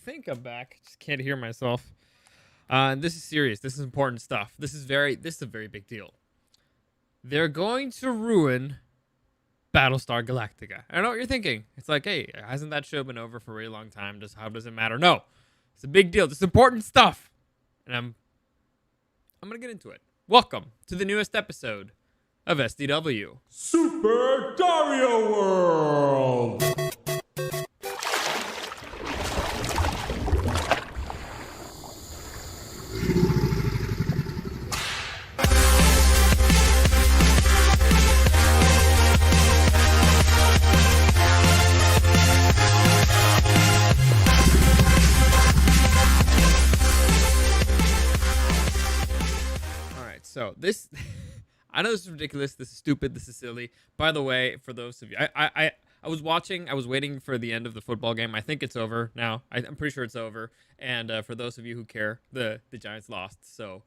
think I'm back. Just can't hear myself. And this is serious. This is important stuff. This is a very big deal. They're going to ruin Battlestar Galactica. I know what you're thinking. It's like, hey, hasn't that show been over for a really long time? How does it matter? No, it's a big deal. This is important stuff, and I'm gonna get into it. Welcome to the newest episode of SDW Super Dario World. So this, I know this is ridiculous. This is stupid. This is silly. By the way, for those of you, I was waiting for the end of the football game. I think it's over now. I'm pretty sure it's over. And for those of you who care, the Giants lost. So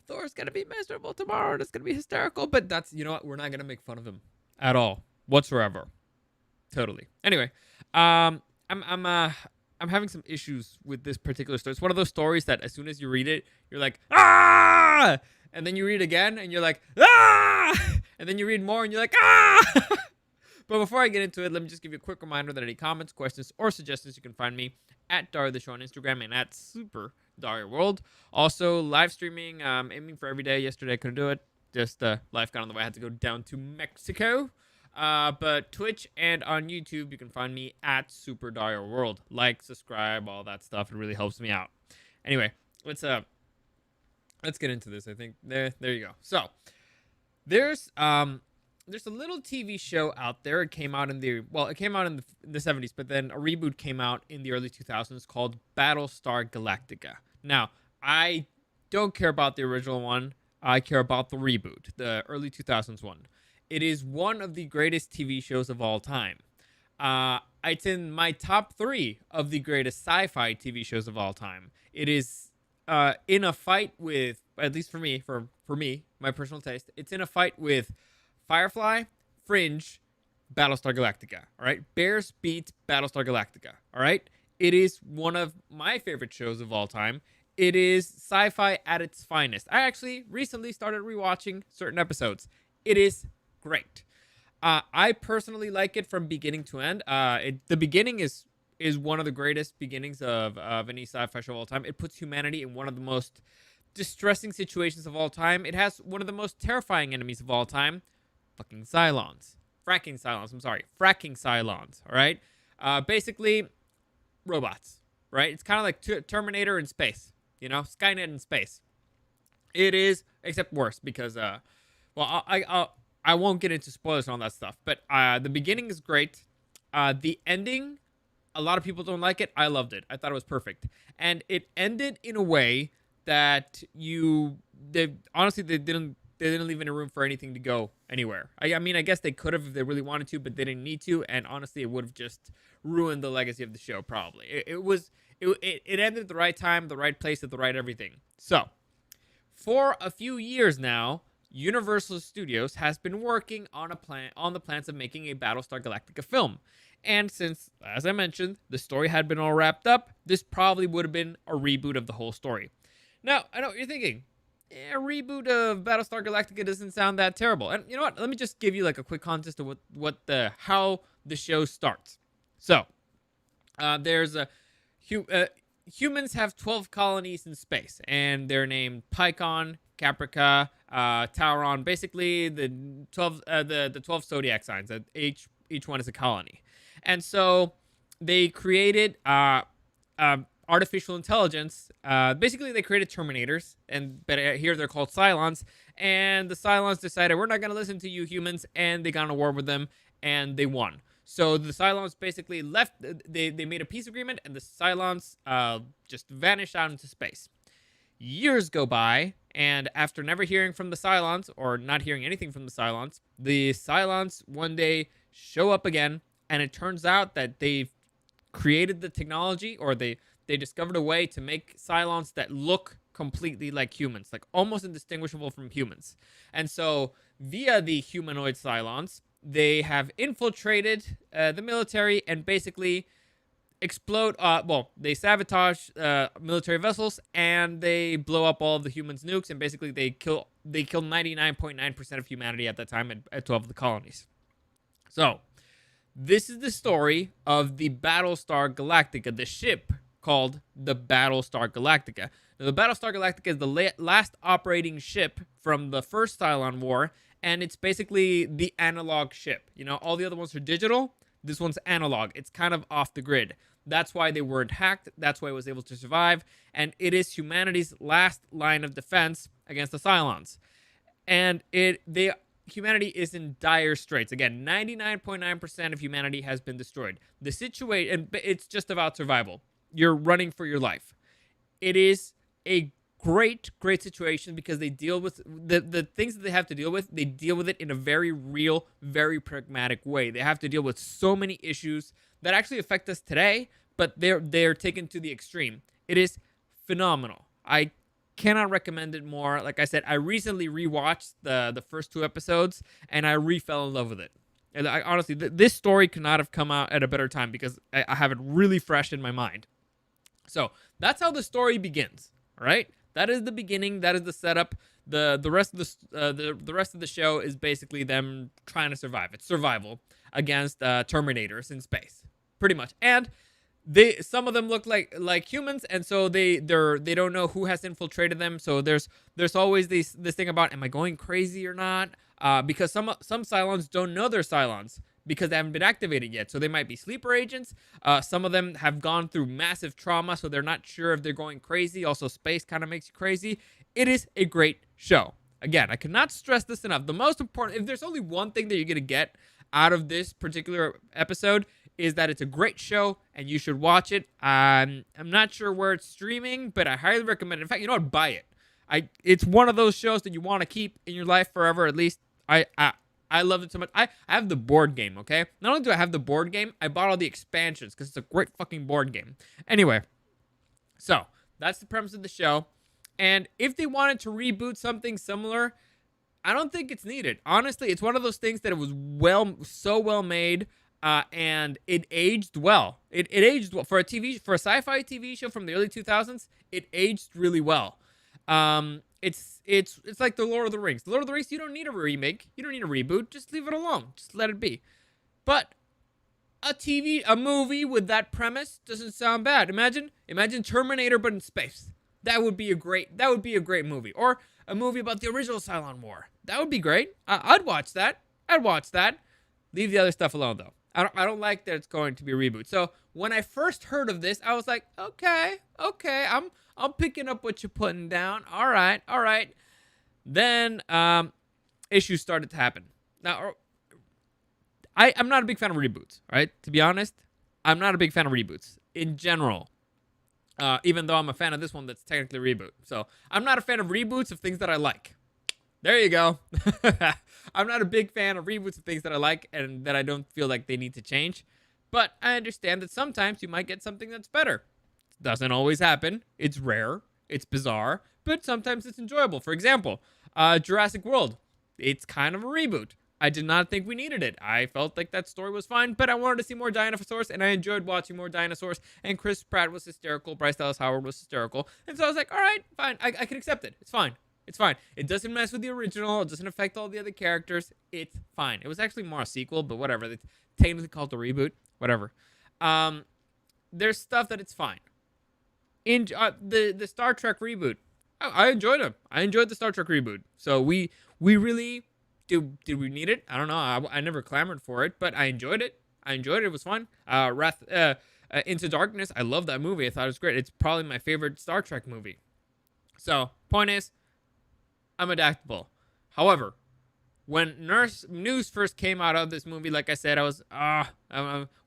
Thor's gonna be miserable tomorrow. And it's gonna be hysterical. But that's, you know what? We're not gonna make fun of him at all whatsoever. Totally. Anyway, I'm having some issues with this particular story. It's one of those stories that as soon as you read it, you're like, ah! And then you read again, and you're like, ah! And then you read more, and you're like, ah! But before I get into it, let me just give you a quick reminder that any comments, questions, or suggestions, you can find me at Dario the Show on Instagram and at Super Dario World. Also, live streaming, aiming for every day. Yesterday, I couldn't do it. Just life got on the way. I had to go down to Mexico. But Twitch and on YouTube, you can find me at Super Dario World. Like, subscribe, all that stuff. It really helps me out. Anyway, let's get into this. I think there you go. So there's a little TV show out there. It came out in the 70s, but then a reboot came out in the early 2000s called Battlestar Galactica. Now, I don't care about the original one. I care about the reboot, the early 2000s one. It is one of the greatest TV shows of all time. It's in my top 3 of the greatest sci-fi TV shows of all time. It is in a fight with, at least for me, my personal taste, it's in a fight with Firefly, Fringe, Battlestar Galactica. All right, Bears beat Battlestar Galactica. All right, it is one of my favorite shows of all time. It is sci-fi at its finest. I actually recently started rewatching certain episodes. It is great. I personally like it from beginning to end. The beginning is one of the greatest beginnings of any sci-fi show of all time. It puts humanity in one of the most distressing situations of all time. It has one of the most terrifying enemies of all time. Fucking Cylons. Fracking Cylons, all right? Basically, robots, right? It's kind of like Terminator in space, you know? Skynet in space. It is, except worse, because, I won't get into spoilers and all that stuff, but the beginning is great. The ending, a lot of people don't like it. I loved it. I thought it was perfect. And it ended in a way that they didn't leave any room for anything to go anywhere. I mean, I guess they could have if they really wanted to, but they didn't need to. And honestly, it would have just ruined the legacy of the show, probably. It ended at the right time, the right place, at the right everything. So, for a few years now, Universal Studios has been working on the plans of making a Battlestar Galactica film. And since, as I mentioned, the story had been all wrapped up, this probably would have been a reboot of the whole story. Now, I know what you're thinking. A reboot of Battlestar Galactica doesn't sound that terrible. And you know what? Let me just give you like a quick context of how the show starts. So, humans have 12 colonies in space, and they're named Pycon, Caprica, Tauron. Basically, the 12 zodiac signs. That each one is a colony. And so they created artificial intelligence. Basically, they created Terminators, but here they're called Cylons. And the Cylons decided, we're not going to listen to you humans, and they got in a war with them, and they won. So the Cylons basically left. They made a peace agreement, and the Cylons just vanished out into space. Years go by, and after never hearing from the Cylons, or not hearing anything from the Cylons one day show up again. And it turns out that they've created the technology, or they discovered a way to make Cylons that look completely like humans, like almost indistinguishable from humans. And so via the humanoid Cylons, they have infiltrated the military and basically explode. They sabotage military vessels and they blow up all of the humans' nukes, and basically they kill 99.9% of humanity at that time at 12 of the colonies. So this is the story of the Battlestar Galactica, the ship called the Battlestar Galactica. Now, the Battlestar Galactica is the last operating ship from the first Cylon War, and it's basically the analog ship. You know, all the other ones are digital. This one's analog. It's kind of off the grid. That's why they weren't hacked. That's why it was able to survive. And it is humanity's last line of defense against the Cylons. And humanity is in dire straits. Again, 99.9% of humanity has been destroyed. The situation, and it's just about survival. You're running for your life. It is a great situation because they deal with the things that they have to deal with. They deal with it in a very real, very pragmatic way. They have to deal with so many issues that actually affect us today, but they're taken to the extreme. It is phenomenal. I cannot recommend it more. Like I said, I recently rewatched the first 2 episodes and I fell in love with it. And honestly, this story could not have come out at a better time because I have it really fresh in my mind. So that's how the story begins. All right, that is the beginning. That is the setup. The rest of the rest of the show is basically them trying to survive. It's survival against Terminators in space, pretty much. And some of them look like humans, and so they don't know who has infiltrated them. So there's always this thing about, am I going crazy or not? Because some Cylons don't know they're Cylons because they haven't been activated yet. So they might be sleeper agents. Some of them have gone through massive trauma, so they're not sure if they're going crazy. Also, space kind of makes you crazy. It is a great show. Again, I cannot stress this enough. The most important, if there's only one thing that you're going to get out of this particular episode, is that it's a great show and you should watch it. I'm not sure where it's streaming, but I highly recommend it. In fact, you know what? Buy it. It's one of those shows that you want to keep in your life forever. At least I love it so much. I have the board game, okay? Not only do I have the board game, I bought all the expansions because it's a great fucking board game. Anyway, so that's the premise of the show. And if they wanted to reboot something similar, I don't think it's needed. Honestly, it's one of those things that it was so well made, and it aged well. It aged well for a sci-fi TV show from the early 2000s. It aged really well. It's like the Lord of the Rings. The Lord of the Rings, you don't need a remake. You don't need a reboot. Just leave it alone. Just let it be. But a movie with that premise doesn't sound bad. Imagine Terminator but in space. That would be a great movie. Or a movie about the original Cylon War. That would be great. I'd watch that. Leave the other stuff alone though. I don't like that it's going to be a reboot. So when I first heard of this, I was like, okay, I'm picking up what you're putting down. All right. Then issues started to happen. Now, I'm not a big fan of reboots, right? To be honest, I'm not a big fan of reboots in general. Even though I'm a fan of this one that's technically a reboot. So I'm not a fan of reboots of things that I like. There you go. I'm not a big fan of reboots of things that I like and that I don't feel like they need to change. But I understand that sometimes you might get something that's better. It doesn't always happen. It's rare. It's bizarre. But sometimes it's enjoyable. For example, Jurassic World. It's kind of a reboot. I did not think we needed it. I felt like that story was fine, but I wanted to see more dinosaurs, and I enjoyed watching more dinosaurs, and Chris Pratt was hysterical, Bryce Dallas Howard was hysterical, and so I was like, all right, fine, I can accept it. It's fine. It doesn't mess with the original. It doesn't affect all the other characters. It's fine. It was actually more a sequel, but whatever. It's technically called a reboot. Whatever. There's stuff that it's fine. In the Star Trek reboot, I enjoyed them. I enjoyed the Star Trek reboot. So we really... Did we need it? I don't know. I never clamored for it, but I enjoyed it. It was fun. Into Darkness. I love that movie. I thought it was great. It's probably my favorite Star Trek movie. So, point is, I'm adaptable. However, when news first came out of this movie, like I said, I was,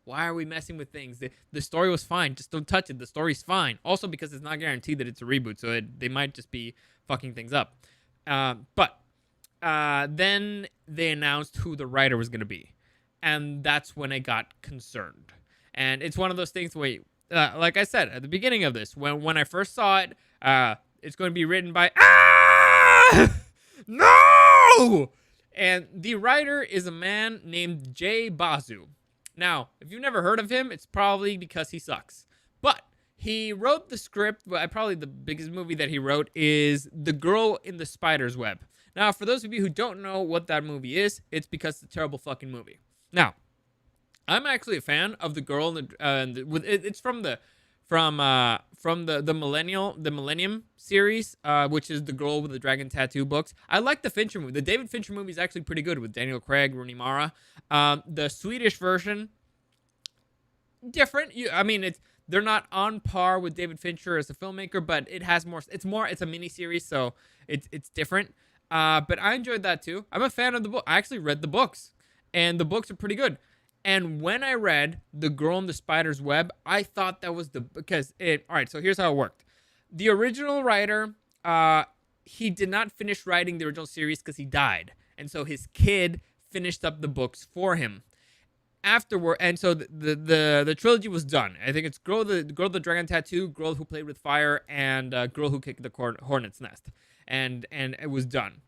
why are we messing with things? The story was fine. Just don't touch it. The story's fine. Also, because it's not guaranteed that it's a reboot, so they might just be fucking things up. But then they announced who the writer was going to be. And that's when I got concerned. And it's one of those things where, like I said at the beginning of this, when I first saw it, it's going to be written by... No! And the writer is a man named Jay Bazu. Now, if you've never heard of him, it's probably because he sucks. But he wrote the script. Well, probably the biggest movie that he wrote is The Girl in the Spider's Web. Now, for those of you who don't know what that movie is, it's because it's a terrible fucking movie. Now, I'm actually a fan of The Girl in it's from the Millennium series, which is The Girl with the Dragon Tattoo books. I like the Fincher movie. The David Fincher movie is actually pretty good with Daniel Craig, Rooney Mara. The Swedish version, different. They're not on par with David Fincher as a filmmaker, but it has more. It's a mini series, so it's different. But I enjoyed that too. I'm a fan of the book. I actually read the books, and the books are pretty good. And when I read The Girl in the Spider's Web, I thought that was all right, so here's how it worked. The original writer, he did not finish writing the original series because he died. And so his kid finished up the books for him afterward. And so the trilogy was done. I think it's Girl with the Dragon Tattoo, Girl Who Played with Fire, and Girl Who Kicked the Hornet's Nest. And it was done.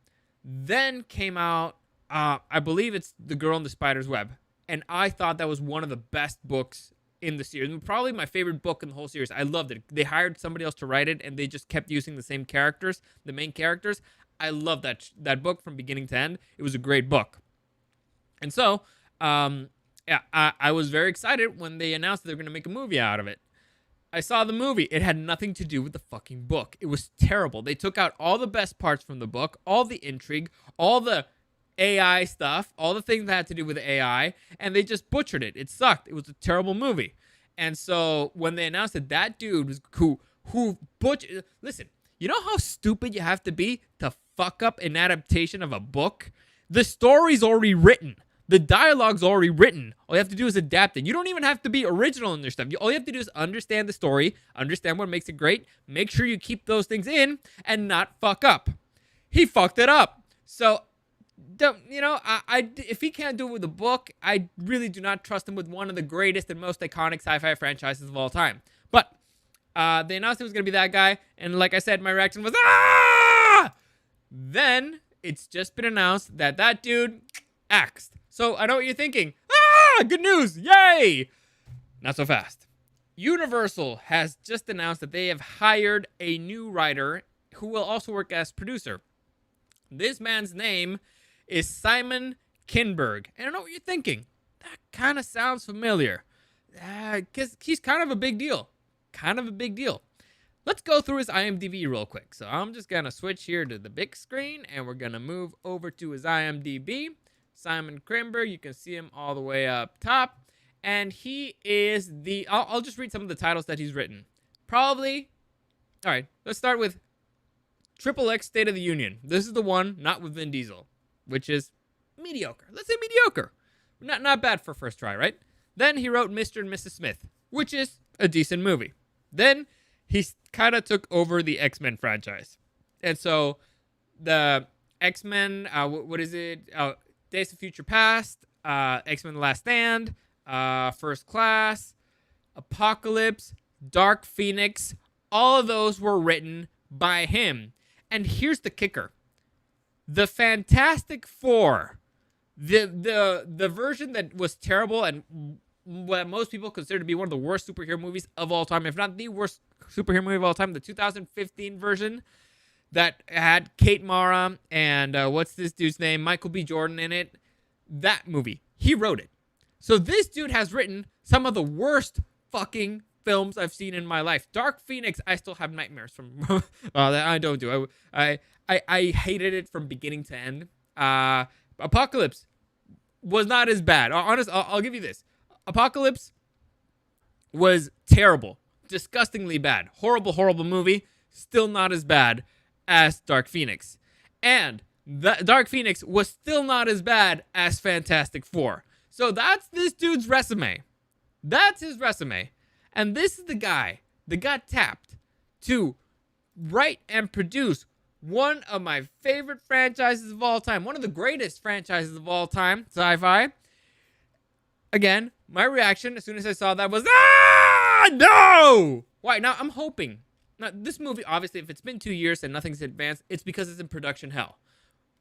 Then came out, I believe it's The Girl in the Spider's Web. And I thought that was one of the best books in the series. Probably my favorite book in the whole series. I loved it. They hired somebody else to write it, and they just kept using the same characters, the main characters. I love that book from beginning to end. It was a great book. And so, I was very excited when they announced that they were going to make a movie out of it. I saw the movie. It had nothing to do with the fucking book. It was terrible. They took out all the best parts from the book, all the intrigue, all the AI stuff, all the things that had to do with AI, and they just butchered it. It sucked. It was a terrible movie. And so when they announced that dude was who butchered... Listen, you know how stupid you have to be to fuck up an adaptation of a book? The story's already written. The dialogue's already written. All you have to do is adapt it. You don't even have to be original in your stuff. All you have to do is understand the story, understand what makes it great, make sure you keep those things in, and not fuck up. He fucked it up. So... if he can't do it with a book, I really do not trust him with one of the greatest and most iconic sci-fi franchises of all time. But they announced it was going to be that guy, and like I said, my reaction was, ah! Then it's just been announced that dude axed. So I know what you're thinking. Ah! Good news! Yay! Not so fast. Universal has just announced that they have hired a new writer who will also work as producer. This man's name is Simon Kinberg. And I know what you're thinking. That kind of sounds familiar. Because he's kind of a big deal. Let's go through his IMDb real quick. So I'm just going to switch here to the big screen, and we're going to move over to his IMDb. Simon Kinberg, you can see him all the way up top. And he is I'll just read some of the titles that he's written. All right, let's start with XXX State of the Union. This is the one, not with Vin Diesel, which is mediocre. Let's say mediocre. Not bad for first try, right? Then he wrote Mr. and Mrs. Smith, which is a decent movie. Then he kind of took over the X-Men franchise. And so the X-Men, what is it? Days of Future Past, X-Men The Last Stand, First Class, Apocalypse, Dark Phoenix, all of those were written by him. And here's the kicker. The Fantastic Four, the version that was terrible and what most people consider to be one of the worst superhero movies of all time, if not the worst superhero movie of all time, the 2015 version that had Kate Mara and what's this dude's name? Michael B. Jordan in it. That movie, he wrote it. So this dude has written some of the worst fucking films I've seen in my life. Dark Phoenix, I still have nightmares from. I don't do. I hated it from beginning to end. Apocalypse was not as bad. I'll give you this. Apocalypse was terrible, disgustingly bad, horrible movie. Still not as bad as Dark Phoenix, and Dark Phoenix was still not as bad as Fantastic Four. So that's this dude's resume. That's his resume. And this is the guy that got tapped to write and produce one of my favorite franchises of all time. One of the greatest franchises of all time, sci-fi. Again, my reaction as soon as I saw that was, no! Why? Now, I'm hoping. Now, this movie, obviously, if it's been 2 years and nothing's advanced, it's because it's in production hell.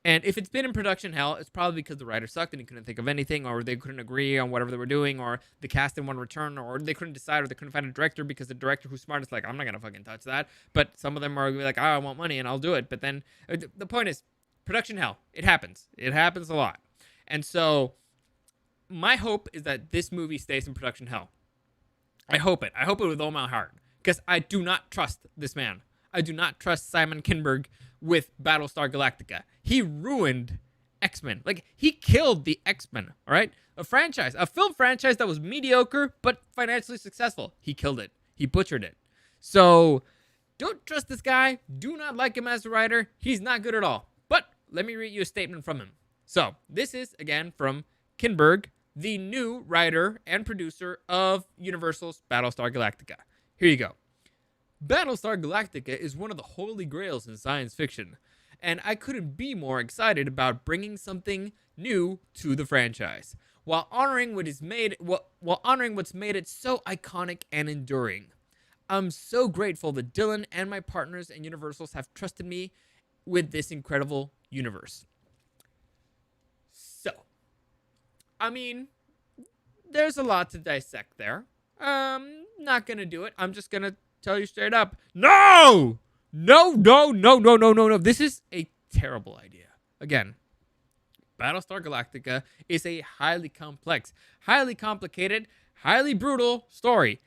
And if it's been in production hell, it's probably because the writer sucked and he couldn't think of anything, or they couldn't agree on whatever they were doing, or the cast didn't want to return, or they couldn't decide, or they couldn't find a director because the director who's smart is like, I'm not going to fucking touch that. But some of them are like, oh, I want money and I'll do it. But then the point is, production hell. It happens. It happens a lot. And so my hope is that this movie stays in production hell. I hope it. I hope it with all my heart. Because I do not trust this man. I do not trust Simon Kinberg with Battlestar Galactica. He ruined X-Men. Like, he killed the X-Men, all right? A film franchise that was mediocre but financially successful. He killed it. He butchered it. So, don't trust this guy. Do not like him as a writer. He's not good at all. But let me read you a statement from him. So, this is, again, from Kinberg, the new writer and producer of Universal's Battlestar Galactica. Here you go. Battlestar Galactica is one of the holy grails in science fiction, and I couldn't be more excited about bringing something new to the franchise, while honoring what's made it so iconic and enduring. I'm so grateful that Dylan and my partners in Universals have trusted me with this incredible universe. So, I mean, there's a lot to dissect there. Not gonna do it. I'm just gonna tell you straight up, no! This is a terrible idea. Again, Battlestar Galactica is a highly complex, highly complicated, highly brutal story.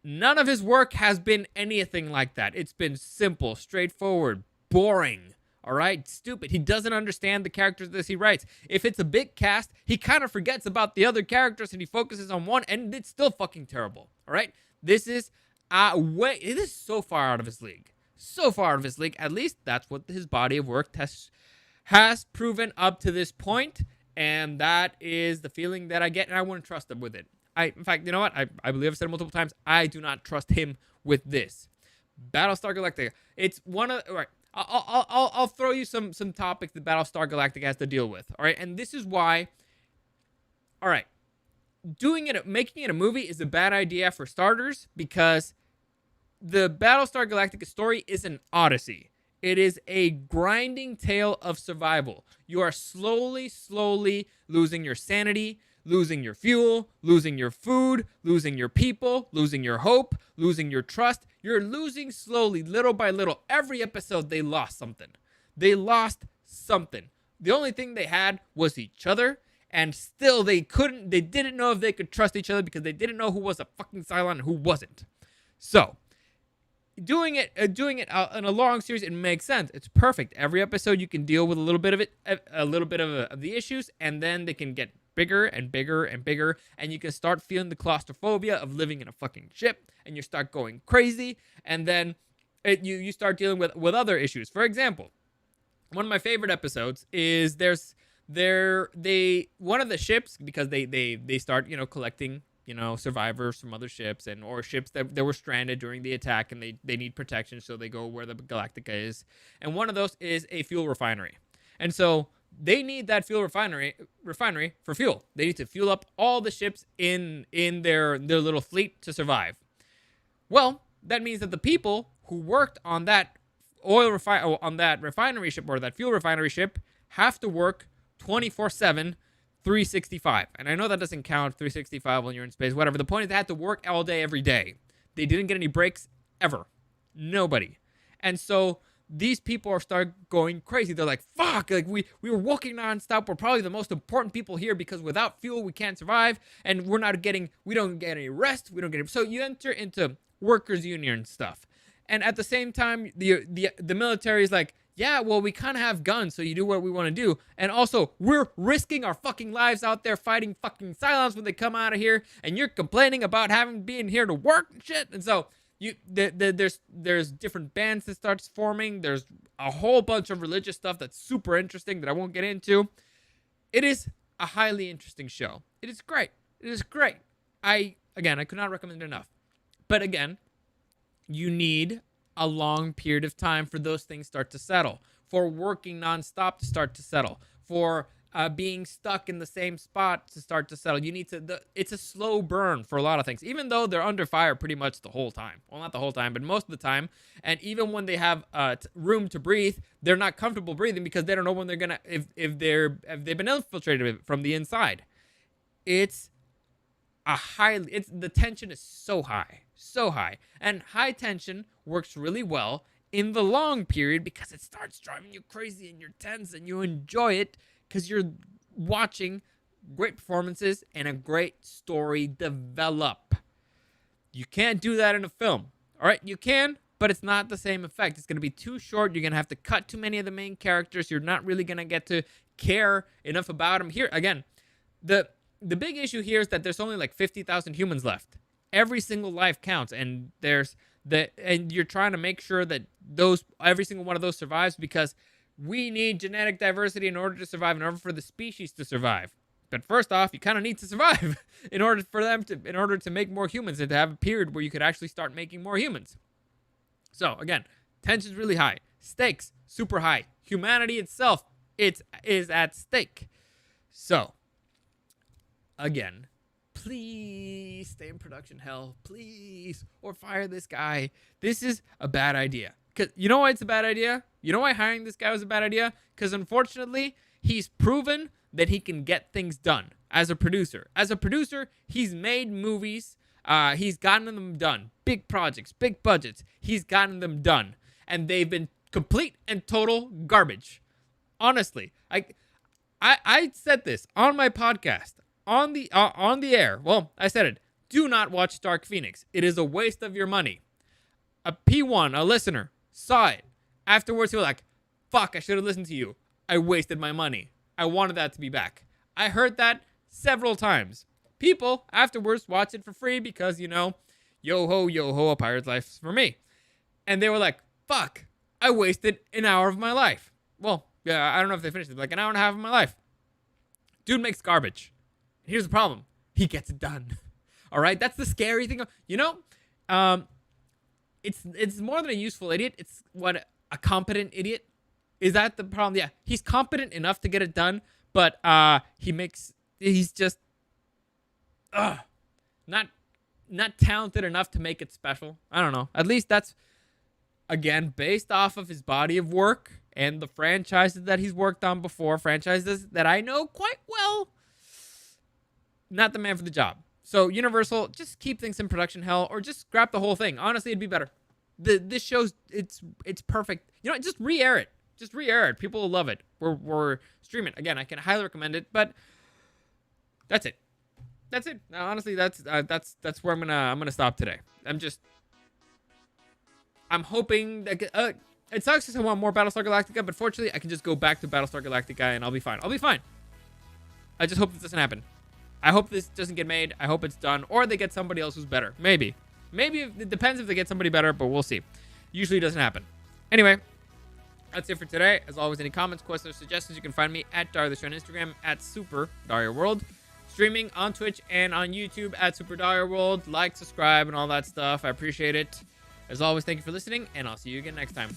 None of his work has been anything like that. It's been simple, straightforward, boring. All right? Stupid. He doesn't understand the characters that he writes. If it's a big cast, he kind of forgets about the other characters and he focuses on one, and it's still fucking terrible. All right? This is it is so far out of his league. So far out of his league. At least that's what his body of work has proven up to this point, and that is the feeling that I get, and I wouldn't trust him with it. In fact, you know what? I believe I've said it multiple times. I do not trust him with this. Battlestar Galactica. It's one of... All right. I'll throw you some topics that Battlestar Galactica has to deal with. All right, and this is why. All right, making it a movie is a bad idea for starters, because the Battlestar Galactica story is an odyssey. It is a grinding tale of survival. You are slowly losing your sanity, losing your fuel, losing your food, losing your people, losing your hope, losing your trust. You're losing slowly, little by little. Every episode, they lost something. They The only thing they had was each other, and still they didn't know if they could trust each other because they didn't know who was a fucking Cylon and who wasn't. So, doing it in a long series, it makes sense. It's perfect. Every episode you can deal with a little bit of it, of the issues, and then they can get bigger and bigger and bigger, and you can start feeling the claustrophobia of living in a fucking ship, and you start going crazy, and then you start dealing with other issues. For example, one of my favorite episodes is one of the ships, because they start collecting survivors from other ships or ships that were stranded during the attack, and they need protection, so they go where the Galactica is, and one of those is a fuel refinery, and so they need that fuel refinery for fuel. They need to fuel up all the ships in their little fleet to survive. Well, that means that the people who worked on that refinery ship, or that fuel refinery ship, have to work 24/7, 365. And I know that doesn't count 365 when you're in space, whatever. The point is they had to work all day, every day. They didn't get any breaks ever. Nobody. And so these people start going crazy. They're like, fuck, like we were walking nonstop. We're probably the most important people here, because without fuel, we can't survive. And we don't get any rest. So you enter into workers' union stuff. And at the same time, the military is like, yeah, well, we kind of have guns, so you do what we want to do. And also, we're risking our fucking lives out there fighting fucking Cylons when they come out of here. And you're complaining about being here to work and shit. And so there's different bands that starts forming. There's a whole bunch of religious stuff that's super interesting that I won't get into. It is a highly interesting show. It is great. I could not recommend it enough. But again, you need a long period of time for those things start to settle, for working nonstop to start to settle, for being stuck in the same spot to start to settle. You need to, it's a slow burn for a lot of things, even though they're under fire pretty much the whole time. Well, not the whole time, but most of the time. And even when they have room to breathe, they're not comfortable breathing because they don't know when they're gonna, if they've been infiltrated from the inside. It's the tension is so high, and high tension works really well in the long period because it starts driving you crazy and you're tense and you enjoy it because you're watching great performances and a great story develop. You can't do that in a film. All right, you can, but it's not the same effect. It's going to be too short. You're going to have to cut too many of the main characters. You're not really going to get to care enough about them. Here, again, the big issue here is that there's only like 50,000 humans left. Every single life counts, and and you're trying to make sure that every single one of those survives because we need genetic diversity in order to survive, in order for the species to survive. But first off, you kind of need to survive in order to make more humans and to have a period where you could actually start making more humans. So again, tension's really high, stakes super high. Humanity itself is at stake. So again, please stay in production hell, please, or fire this guy. This is a bad idea. Because you know why it's a bad idea? You know why hiring this guy was a bad idea? Because unfortunately, he's proven that he can get things done as a producer. As a producer, he's made movies. He's gotten them done. Big projects, big budgets. He's gotten them done. And they've been complete and total garbage. Honestly, I said this on my podcast. On the air. Well, I said it. Do not watch Dark Phoenix. It is a waste of your money. A P1, a listener, saw it. Afterwards, he was like, fuck, I should have listened to you. I wasted my money. I wanted that to be back. I heard that several times. People afterwards watch it for free because, yo ho, a pirate's life for me. And they were like, fuck, I wasted an hour of my life. Well, yeah, I don't know if they finished it, but like an hour and a half of my life. Dude makes garbage. Here's the problem. He gets it done. All right? That's the scary thing. It's more than a useful idiot. It's a competent idiot. Is that the problem? Yeah. He's competent enough to get it done, but he's just not talented enough to make it special. I don't know. At least that's, again, based off of his body of work and the franchises that he's worked on before, franchises that I know quite well. Not the man for the job. So Universal, just keep things in production hell, or just scrap the whole thing. Honestly, it'd be better. This show's it's perfect. Just re-air it. Just re-air it. People will love it. We're streaming again. I can highly recommend it. But that's it. That's it. Now, honestly, that's where I'm gonna stop today. I'm hoping that it sucks because I want more Battlestar Galactica, but fortunately, I can just go back to Battlestar Galactica and I'll be fine. I'll be fine. I just hope this doesn't happen. I hope this doesn't get made. I hope it's done. Or they get somebody else who's better. Maybe. It depends if they get somebody better, but we'll see. Usually it doesn't happen. Anyway, that's it for today. As always, any comments, questions, or suggestions, you can find me at Dario the Show on Instagram, at Super Dario World. Streaming on Twitch and on YouTube at Super Dario World. Like, subscribe, and all that stuff. I appreciate it. As always, thank you for listening, and I'll see you again next time.